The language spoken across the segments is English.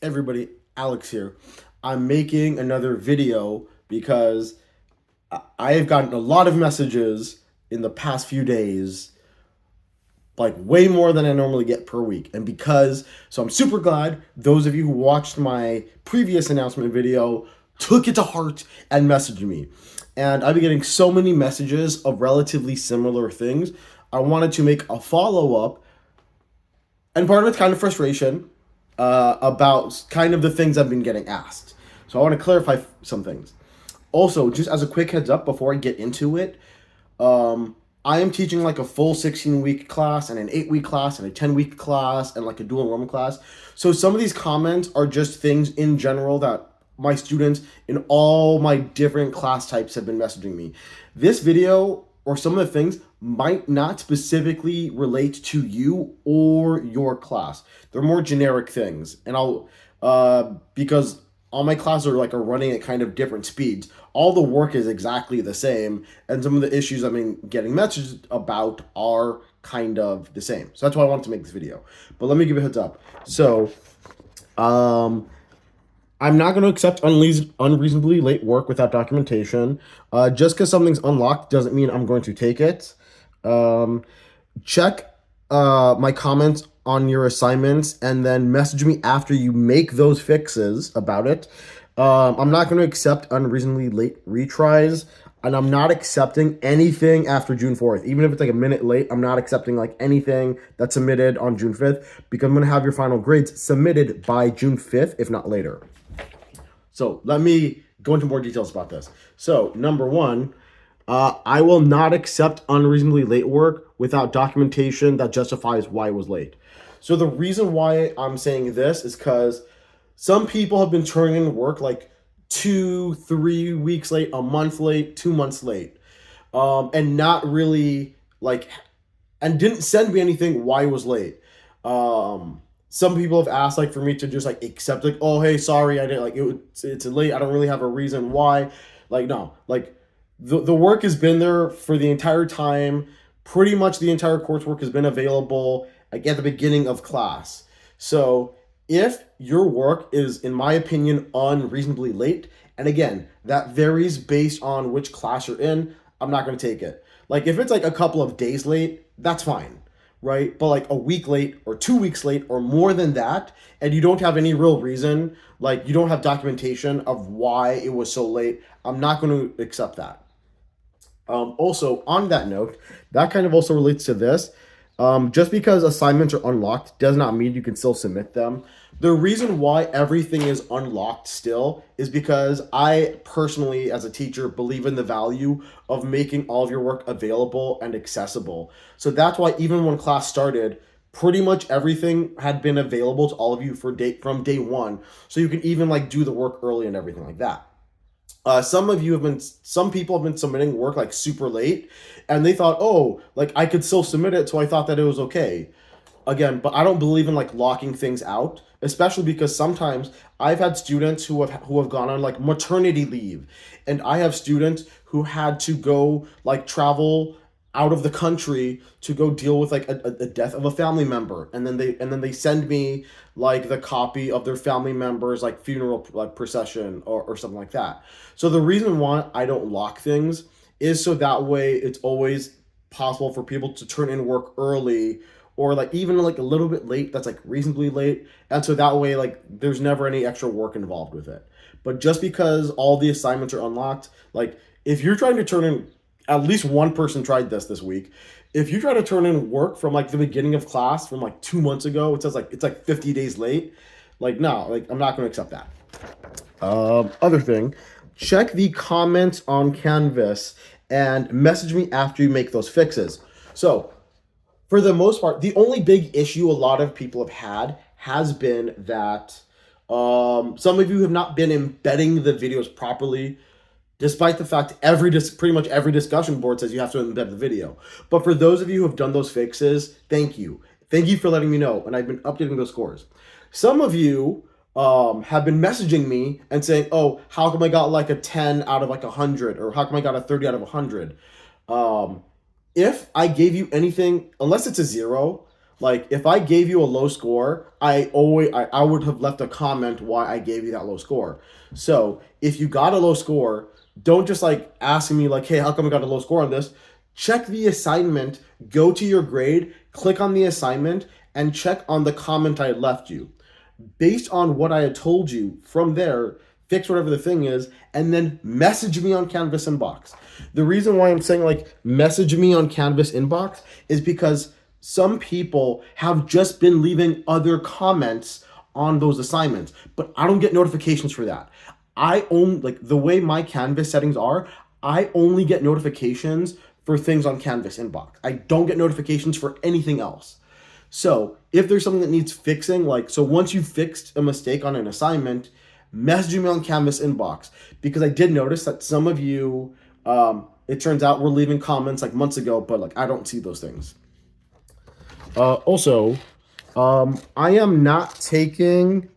Everybody, Alex here. I'm making another video because I have gotten a lot of messages in the past few days, like way more than I normally get per week. So I'm super glad those of you who watched my previous announcement video took it to heart and messaged me. And I've been getting so many messages of relatively similar things. I wanted to make a follow up, and part of it's kind of frustration about kind of the things I've been getting asked. So I want to clarify some things. Also, just as a quick heads up before I get into it, I am teaching like a full 16-week class and an 8-week class and a 10-week class and like a dual enrollment class. So some of these comments are just things in general that my students in all my different class types have been messaging me. This video or some of the things might not specifically relate to you or your class. They're more generic things. And because all my classes are running at kind of different speeds. All the work is exactly the same, and some of the issues I've been getting messages about are kind of the same. So that's why I wanted to make this video. But let me give a heads up. So, I'm not going to accept unreasonably late work without documentation. Just because something's unlocked doesn't mean I'm going to take it. Check my comments on your assignments and then message me after you make those fixes about it. I'm not going to accept unreasonably late retries, and I'm not accepting anything after June 4th. Even if it's like a minute late, I'm not accepting like anything that's submitted on June 5th because I'm going to have your final grades submitted by June 5th, if not later. So let me go into more details about this. So number one, I will not accept unreasonably late work without documentation that justifies why it was late. So the reason why I'm saying this is because some people have been turning in work like 2-3 weeks late, a month late, 2 months late, and not really and didn't send me anything why it was late. Some people have asked like for me to just like accept like, oh hey, sorry, I didn't it's late. I don't really have a reason why. Like no, like the work has been there for the entire time. Pretty much the entire coursework has been available like at the beginning of class. So if your work is, in my opinion, unreasonably late, and again, that varies based on which class you're in, I'm not going to take it. Like if it's like a couple of days late, that's fine, right? But like a week late or 2 weeks late or more than that, and you don't have any real reason, like you don't have documentation of why it was so late, I'm not going to accept that. Also, on that note, that kind of also relates to this. Just because assignments are unlocked does not mean you can still submit them. The reason why everything is unlocked still is because I personally, as a teacher, believe in the value of making all of your work available and accessible. So that's why even when class started, pretty much everything had been available to all of you from day one. So you can even like do the work early and everything like that. Some people have been submitting work like super late, and they thought, oh, like I could still submit it, so I thought that it was okay. Again, but I don't believe in like locking things out, especially because sometimes I've had students who have gone on like maternity leave, and I have students who had to go like travel out of the country to go deal with like a death of a family member, and then they send me like the copy of their family member's like funeral like procession or something like that. So the reason why I don't lock things is so that way it's always possible for people to turn in work early or like even like a little bit late that's like reasonably late, and so that way like there's never any extra work involved with it. But just because all the assignments are unlocked, like if you're trying to turn in, at least one person tried this week. If you try to turn in work from like the beginning of class from like 2 months ago, it says like it's like 50 days late. Like no, like I'm not going to accept that. Other thing, check the comments on Canvas and message me after you make those fixes. So for the most part, the only big issue a lot of people have had has been that some of you have not been embedding the videos properly, despite the fact pretty much every discussion board says you have to embed the video. But for those of you who have done those fixes, thank you. Thank you for letting me know, and I've been updating those scores. Some of you have been messaging me and saying, oh, how come I got like a 10 out of like 100, or how come I got a 30 out of 100? If I gave you anything, unless it's a zero, Like if I gave you a low score, I would have left a comment why I gave you that low score. So if you got a low score, don't just like ask me like, hey, how come I got a low score on this? Check the assignment, go to your grade, click on the assignment, and check on the comment I had left you. Based on what I had told you, from there, fix whatever the thing is, and then message me on Canvas inbox. The reason why I'm saying like message me on Canvas inbox is because some people have just been leaving other comments on those assignments, but I don't get notifications for that. I only like the way my Canvas settings are, I only get notifications for things on Canvas inbox. I don't get notifications for anything else. So if there's something that needs fixing, like, so once you've fixed a mistake on an assignment, message me on Canvas inbox, because I did notice that some of you, it turns out, were leaving comments like months ago, but like I don't see those things. Also, I am not taking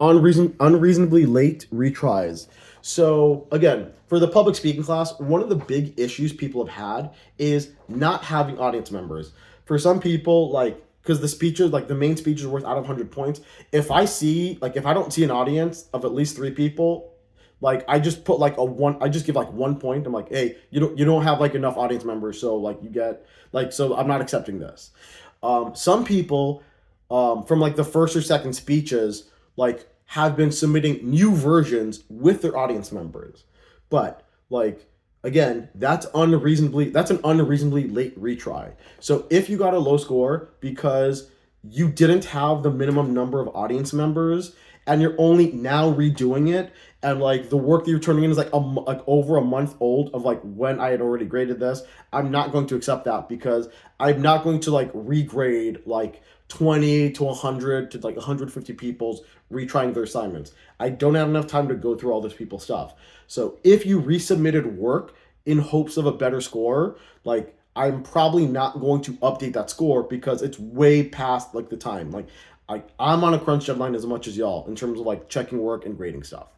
unreasonably late retries. So again, for the public speaking class, one of the big issues people have had is not having audience members. For some people, like, because the speeches, like the main speech is worth out of 100 points. If I don't see an audience of at least 3 people, like I just put like I just give like 1 point. I'm like, hey, you don't have like enough audience members, so like you get like, so I'm not accepting this. Some people, from like the first or second speeches, like have been submitting new versions with their audience members, but like again, that's an unreasonably late retry. So if you got a low score because you didn't have the minimum number of audience members and you're only now redoing it, and like the work that you're turning in is like like over a month old of like when I had already graded this, I'm not going to accept that, because I'm not going to like regrade like 20 to 100 to like 150 people's retrying their assignments. I don't have enough time to go through all this people's stuff. So if you resubmitted work in hopes of a better score, like I'm probably not going to update that score because it's way past like the time. Like I'm on a crunch deadline as much as y'all in terms of like checking work and grading stuff.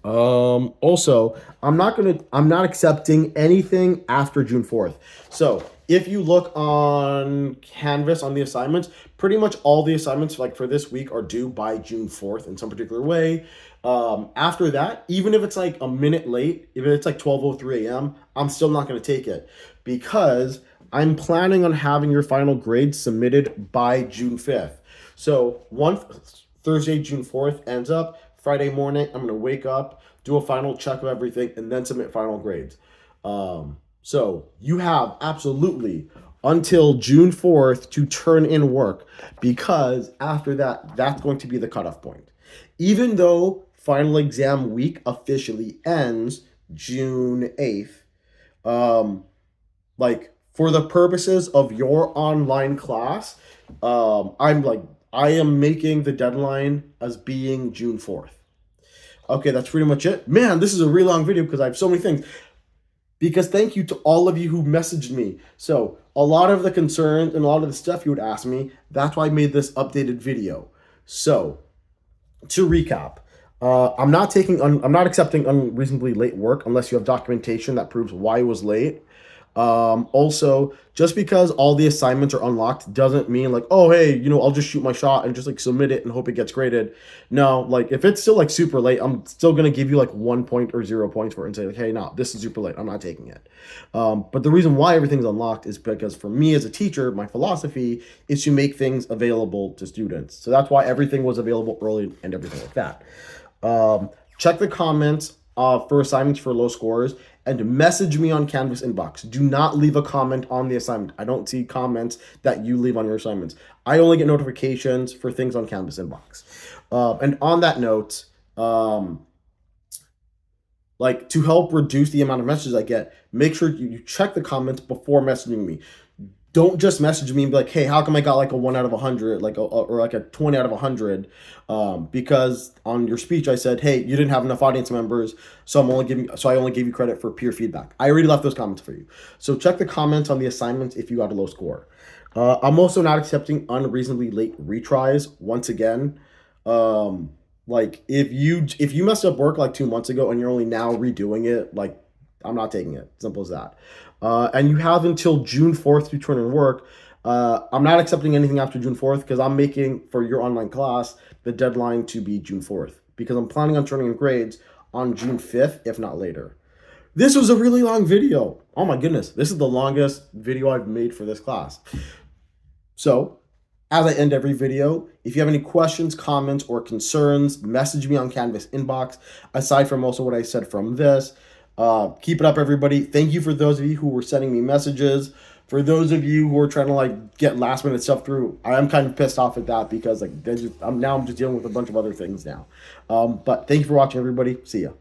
Also, I'm not accepting anything after June 4th. So if you look on Canvas on the assignments, pretty much all the assignments like for this week are due by June 4th in some particular way. After that, even if it's like a minute late, if it's like 12:03 a.m., I'm still not going to take it, because I'm planning on having your final grade submitted by June 5th. So once Thursday, June 4th ends up, Friday morning, I'm going to wake up, do a final check of everything, and then submit final grades. So you have absolutely until June 4th to turn in work, because after that, that's going to be the cutoff point. Even though final exam week officially ends June 8th, like for the purposes of your online class, I am making the deadline as being June 4th. Okay, that's pretty much it. Man, this is a really long video because I have so many things. Because thank you to all of you who messaged me. So a lot of the concerns and a lot of the stuff you would ask me, that's why I made this updated video. So to recap, I'm not accepting unreasonably late work unless you have documentation that proves why it was late. Also, just because all the assignments are unlocked doesn't mean like, oh, hey, I'll just shoot my shot and just like submit it and hope it gets graded. No, like if it's still like super late, I'm still going to give you like 1 point or 0 points for it and say like, hey, no, this is super late. I'm not taking it. But the reason why everything's unlocked is because for me as a teacher, my philosophy is to make things available to students. So that's why everything was available early and everything like that. Check the comments for assignments for low scores, and message me on Canvas inbox. Do not leave a comment on the assignment. I don't see comments that you leave on your assignments. I only get notifications for things on Canvas inbox. And on that note, like to help reduce the amount of messages I get, make sure you check the comments before messaging me. Don't just message me and be like, hey, how come I got like a 1 out of 100, or like a 20 out of 100? Because on your speech I said, hey, you didn't have enough audience members, so I only gave you credit for peer feedback. I already left those comments for you. So check the comments on the assignments if you got a low score. I'm also not accepting unreasonably late retries. Once again, like if you messed up work like 2 months ago and you're only now redoing it, like I'm not taking it. Simple as that. And you have until June 4th to turn in work. I'm not accepting anything after June 4th because I'm making, for your online class, the deadline to be June 4th because I'm planning on turning in grades on June 5th, if not later. This was a really long video. Oh my goodness. This is the longest video I've made for this class. So, as I end every video, if you have any questions, comments, or concerns, message me on Canvas inbox. Aside from also what I said from this, keep it up, everybody. Thank you for those of you who were sending me messages. For those of you who are trying to like get last minute stuff through, I am kind of pissed off at that because like I'm just dealing with a bunch of other things now. But thank you for watching, everybody. See ya.